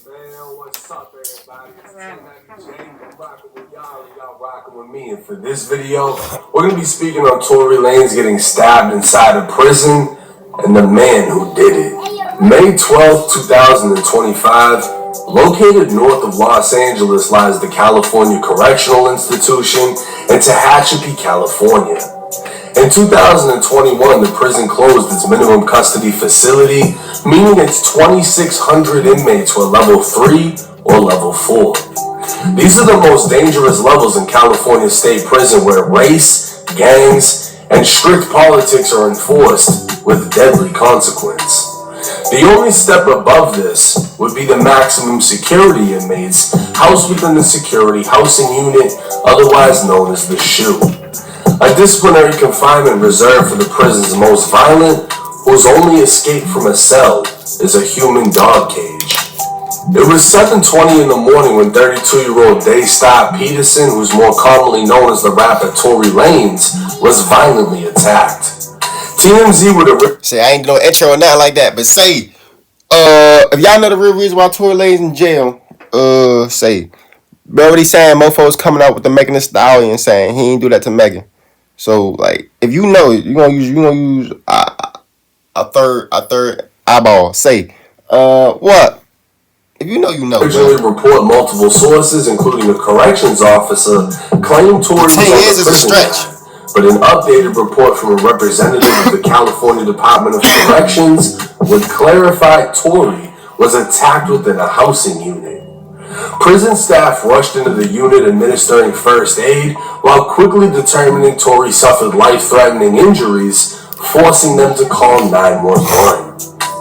Man, what's up, everybody? It's 1090 J. Rocking with y'all rocking with me. And for this video, we're going to be speaking on Tory Lanez getting stabbed inside a prison and the man who did it. May 12, 2025, located north of Los Angeles lies the California Correctional Institution in Tehachapi, California. In 2021, the prison closed its minimum custody facility, meaning its 2,600 inmates were level 3 or level 4. These are the most dangerous levels in California State Prison, where race, gangs, and strict politics are enforced with deadly consequence. The only step above this would be the maximum security inmates housed within the security housing unit, otherwise known as the SHU. A disciplinary confinement reserved for the prison's most violent, whose only escape from a cell is a human dog cage. It was 7:20 in the morning when 32-year-old Daystar Peterson, who's more commonly known as the rapper Tory Lanez, was violently attacked. TMZ would have... Say, I ain't no intro or nothing like that, but say, if y'all know the real reason why Tory Lanez in jail, say, already saying mofos coming out with the Megan Thee Stallion saying he ain't do that to Megan. So, like, if you know it, you gonna use a third eyeball. Say, what? If you know, you know. Originally report multiple sources, including a corrections officer, claimed Tory was 10 years is a stretch. But an updated report from a representative of the California Department of Corrections would clarify Tory was attacked within a housing unit. Prison staff rushed into the unit administering first aid, while quickly determining Tory suffered life-threatening injuries, forcing them to call 911.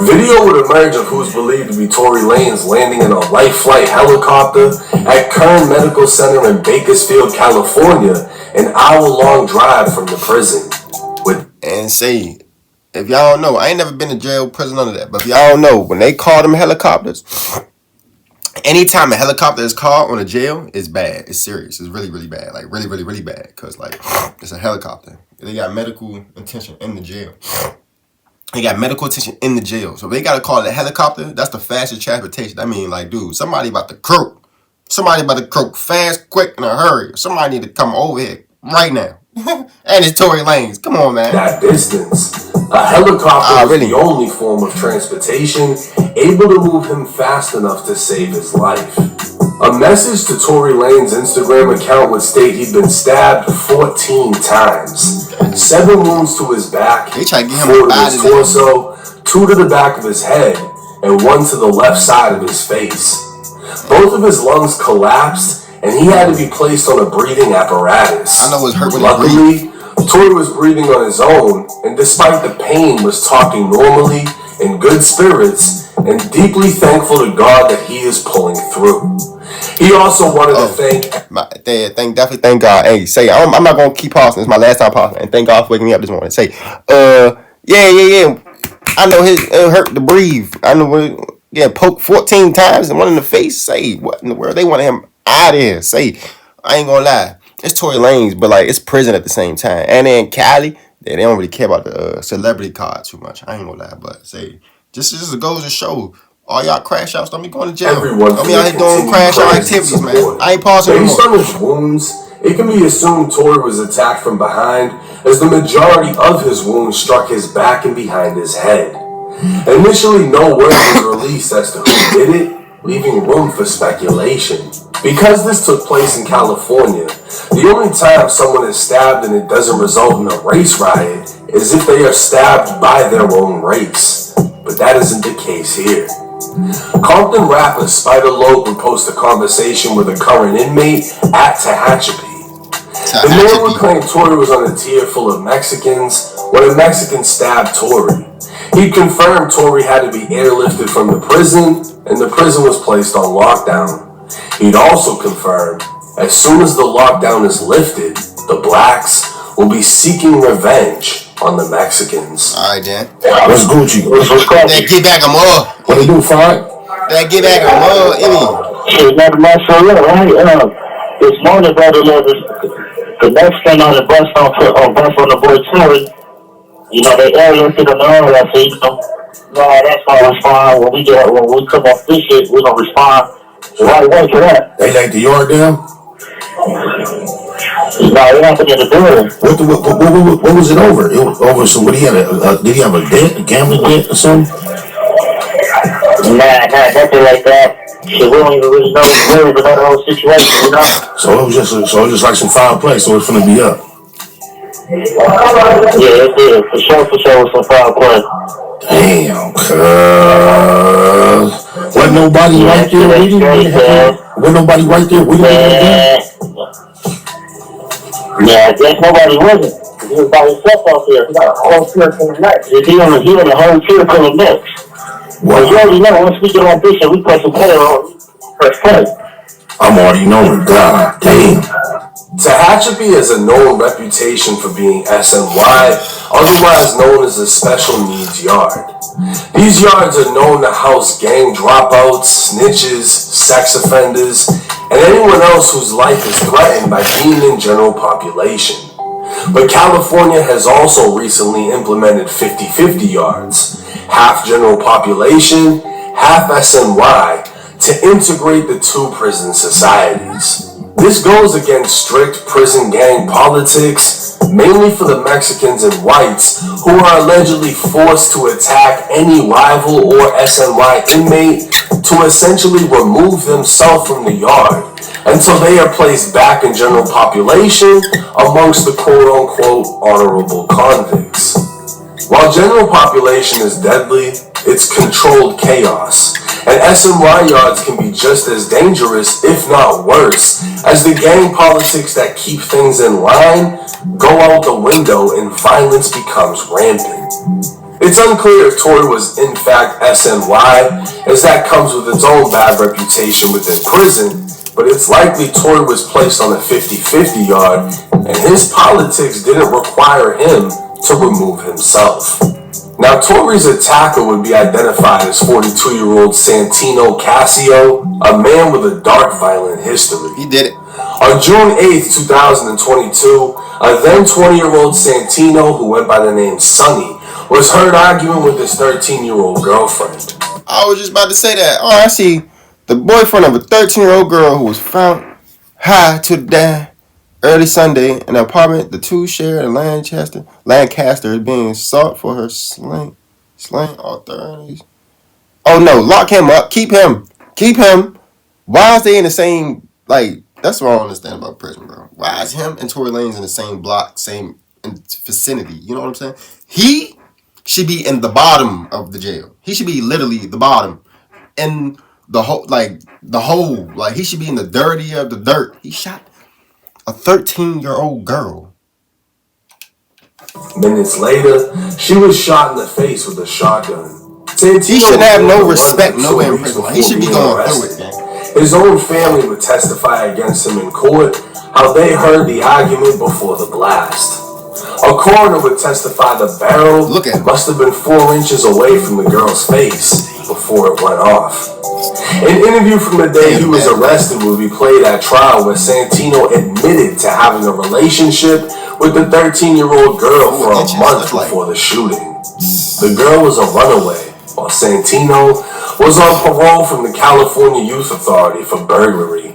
Video would emerge of who's believed to be Tory Lanez landing in a life flight helicopter at Kern Medical Center in Bakersfield, California, an hour-long drive from the prison. And say, if y'all don't know, I ain't never been to jail, prison, none of that, but if y'all don't know, when they call them helicopters, anytime a helicopter is called on a jail, it's bad. It's serious. It's really, really bad. Like, really, really, really bad. Because, like, it's a helicopter. They got medical attention in the jail. They got medical attention in the jail. So if they got to call it a helicopter, that's the fastest transportation. I mean, like, dude, somebody about to croak. Somebody about to croak fast, quick, in a hurry. Somebody need to come over here right now. And it's Tory Lanez. Come on, man. That distance. A helicopter is the only form of transportation able to move him fast enough to save his life. A message to Tory Lanez's Instagram account would state he'd been stabbed 14 times. 7 wounds to his back, 4 to his torso, 2 to the back of his head, and 1 to the left side of his face. Both of his lungs collapsed, and he had to be placed on a breathing apparatus. I know it's hurt when Luckily, Tory was breathing on his own, and despite the pain, was talking normally, in good spirits, and deeply thankful to God that he is pulling through. He also wanted to definitely thank God. Hey, say, I'm not gonna keep pausing. It's my last time pausing, and thank God for waking me up this morning. Say, yeah. I know it hurt to breathe. I know poked 14 times and 1 in the face. Say, what in the world? They wanted him out of here. Say, I ain't gonna lie. It's Tory Lanez, but like it's prison at the same time. And then Cali, they don't really care about the celebrity card too much. I ain't gonna lie, but say just goes to show all y'all crash outs don't be going to jail. Everyone I mean, I ain't doing crash out activities, man. I ain't pausing anymore. Based on his wounds, it can be assumed Tory was attacked from behind, as the majority of his wounds struck his back and behind his head. Initially, no word was released as to who did it, leaving room for speculation. Because this took place in California, the only time someone is stabbed and it doesn't result in a race riot is if they are stabbed by their own race. But that isn't the case here. Compton rapper Spider Loc would post a conversation with a current inmate at Tehachapi. The man would claim Tory was on a tier full of Mexicans when a Mexican stabbed Tory. He confirmed Tory had to be airlifted from the prison, and the prison was placed on lockdown. He'd also confirmed, as soon as the lockdown is lifted, the blacks will be seeking revenge on the Mexicans. Alright, Dan. What's Gucci? What's cracking? That get back him up. What do you do, fine? That get back him up, Shit, not much for real, right? This morning, brother, the Mexican on the bus on the boy Tory. You know, they airlifted him earlier. I said, Nah, that's gonna respond when we come off this shit. We gonna respond right away to that. They laid the yard down. Nah, it happened in the building. What was it over? It was over some. What he had? Did he have a debt, a gambling debt or something? Nah, nothing like that. Shit, we don't even really know the whole situation, you know? So it was just like some foul play. So it's gonna be up. Yeah, it did. For sure, some foul play. Damn, cuz. Wasn't nobody right there waiting? Wasn't nobody right there waiting? Yeah, I guess nobody wasn't. He was by himself out there. He got a whole tier full of nuts. He on a whole tier full of nuts. Well, you already know, once we get on this and we press some play on, press play. I'm already knowing. God damn. Tehachapi has a known reputation for being SNY, otherwise known as a special needs yard. These yards are known to house gang dropouts, snitches, sex offenders, and anyone else whose life is threatened by being in general population. But California has also recently implemented 50-50 yards, half general population, half SNY, to integrate the two prison societies. This goes against strict prison gang politics, mainly for the Mexicans and whites who are allegedly forced to attack any rival or SNY inmate to essentially remove themselves from the yard until they are placed back in general population amongst the quote-unquote honorable convicts. While general population is deadly, it's controlled chaos, and SNY yards can be just as dangerous, if not worse, as the gang politics that keep things in line go out the window and violence becomes rampant. It's unclear if Tory was in fact SNY, as that comes with its own bad reputation within prison, but it's likely Tory was placed on a 50-50 yard, and his politics didn't require him to remove himself. Now, Tory's attacker would be identified as 42-year-old Santino Casio, a man with a dark violent history. He did it. On June 8th, 2022, a then 20-year-old Santino, who went by the name Sonny, was heard arguing with his 13-year-old girlfriend. I was just about to say that. Oh, I see the boyfriend of a 13-year-old girl who was found high to the dime early Sunday in an apartment the two shared in Lancaster is being sought for her slaying authorities. Oh no, lock him up. Keep him. Why is they in the same, like, that's what I don't understand about prison, bro. Why is him and Tory Lanez in the same block, same vicinity? You know what I'm saying? He should be in the bottom of the jail. He should be literally the bottom. And the whole, like, he should be in the dirty of the dirt. He shot a 13-year-old girl. Minutes later, she was shot in the face with a shotgun. Santino He shouldn't have no respect nowhere in prison. He should be going through it, man. His own family would testify against him in court how they heard the argument before the blast. A coroner would testify the barrel must have been 4 inches away from the girl's face before it went off. An interview from the day he was arrested would be played at trial where Santino admitted to having a relationship with the 13-year-old girl for a month before the shooting. The girl was a runaway, while Santino was on parole from the California Youth Authority for burglary.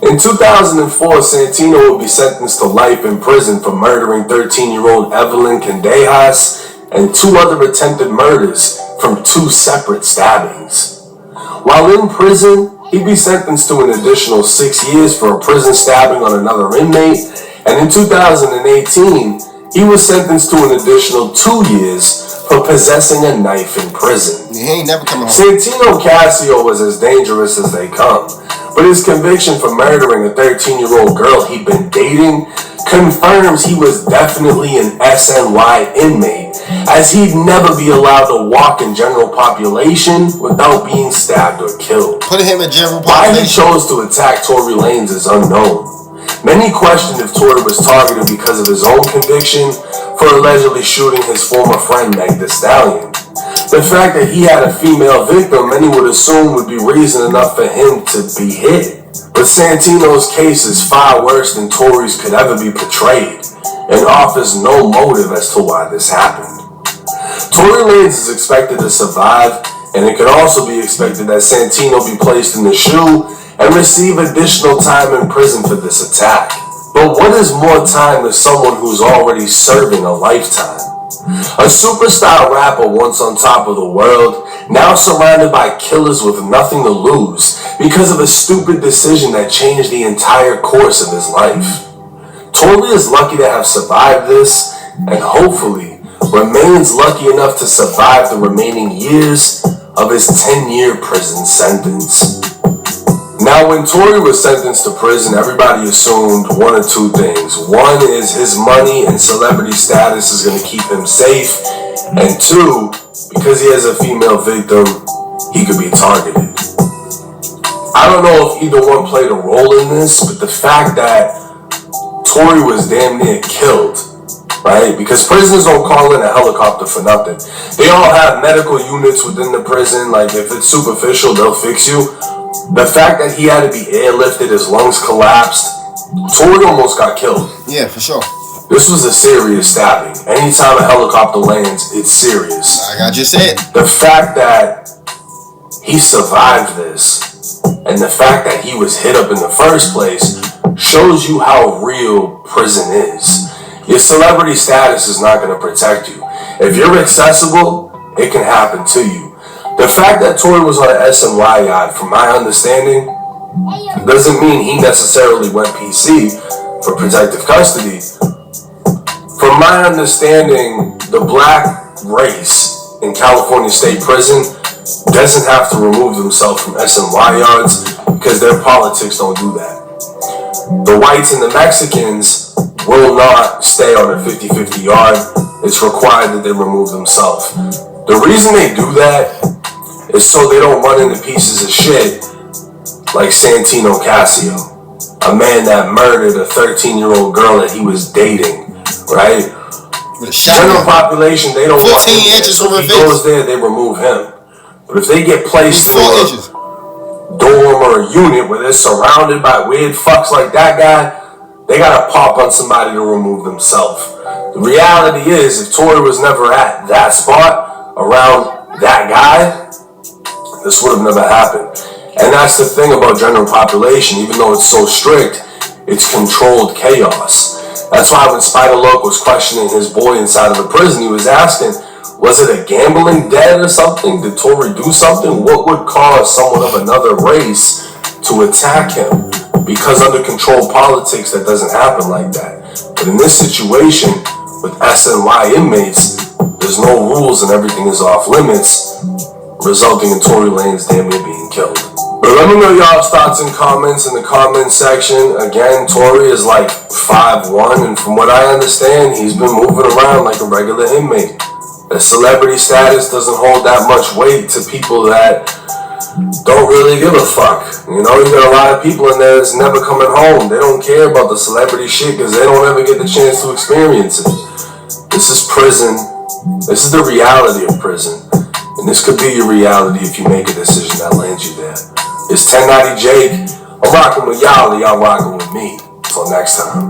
In 2004, Santino would be sentenced to life in prison for murdering 13-year-old Evelyn Candejas and 2 other attempted murders from 2 separate stabbings. While in prison, he'd be sentenced to an additional 6 years for a prison stabbing on another inmate, and in 2018, he was sentenced to an additional 2 years for possessing a knife in prison. He ain't never coming home. Santino Casio was as dangerous as they come, but his conviction for murdering a 13-year-old girl he'd been dating confirms he was definitely an SNY inmate, as he'd never be allowed to walk in general population without being stabbed or killed. Put him in general population. Why he population. chose to attack Tory Lanez is unknown. Many questioned if Tory was targeted because of his own conviction for allegedly shooting his former friend Meg Thee Stallion. The fact that he had a female victim, many would assume would be reason enough for him to be hit. But Santino's case is far worse than Tory's could ever be portrayed, and offers no motive as to why this happened. Tory Lanez is expected to survive, and it could also be expected that Santino be placed in the shoe and receive additional time in prison for this attack. But what is more time to someone who's already serving a lifetime? A superstar rapper once on top of the world, now surrounded by killers with nothing to lose because of a stupid decision that changed the entire course of his life. Tory is lucky to have survived this, and hopefully remains lucky enough to survive the remaining years of his 10-year prison sentence. Now, when Tory was sentenced to prison, everybody assumed one or two things. One is his money and celebrity status is going to keep him safe. And two, because he has a female victim, he could be targeted. I don't know if either one played a role in this, but the fact that Tory was damn near killed, right? Because prisons don't call in a helicopter for nothing. They all have medical units within the prison. Like, if it's superficial, they'll fix you. The fact that he had to be airlifted, his lungs collapsed, Tory almost got killed. Yeah, for sure. This was a serious stabbing. Anytime a helicopter lands, it's serious. Like I just said. The fact that he survived this, and the fact that he was hit up in the first place, shows you how real prison is. Your celebrity status is not going to protect you. If you're accessible, it can happen to you. The fact that Tory was on an SNY yacht, from my understanding, doesn't mean he necessarily went PC for protective custody. From my understanding, the black race in California State Prison doesn't have to remove themselves from SNY yards because their politics don't do that. The whites and the Mexicans will not stay on a 50-50 yard. It's required that they remove themselves. The reason they do that is so they don't run into pieces of shit like Santino Casio, a man that murdered a 13-year-old girl that he was dating, right? General population, they don't want him there. So if he goes there, they remove him. But if they get placed in a dorm or a unit where they're surrounded by weird fucks like that guy, they gotta pop on somebody to remove themselves. The reality is, if Tory was never at that spot around that guy, this would have never happened. And that's the thing about general population. Even though it's so strict, it's controlled chaos. That's why when Spider Loc was questioning his boy inside of the prison, he was asking, was it a gambling debt or something? Did Tory do something? What would cause someone of another race to attack him? Because under controlled politics, that doesn't happen like that. But in this situation, with SNY inmates, there's no rules and everything is off limits, resulting in Tory Lanez damn near being killed. But let me know y'all's thoughts and comments in the comment section. Again, Tory is like 5'1", and from what I understand, he's been moving around like a regular inmate. The celebrity status doesn't hold that much weight to people that don't really give a fuck. You know, you got a lot of people in there that's never coming home. They don't care about the celebrity shit because they don't ever get the chance to experience it. This is prison. This is the reality of prison. And this could be your reality if you make a decision that lands you there. It's 1090 Jake. I'm rocking with y'all, y'all rocking with me. Until next time.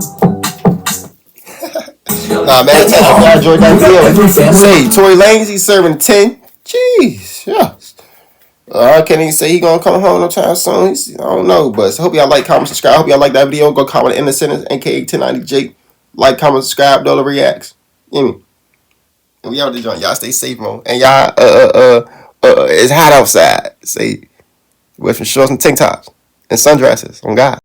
Nah, man, if y'all enjoyed that video, say Tory Lanez, he's serving 10. Jeez, yeah. I can't even say he gonna come home no time soon. I don't know, but I hope y'all like, comment, subscribe. I hope y'all like that video. Go comment in the sentence, aka 1090 Jake. Like, comment, subscribe, Dollar Reacts. You know me. And we out the joint. Y'all stay safe, man. And y'all, it's hot outside. Say, wear some shorts and tank tops and sundresses. On God.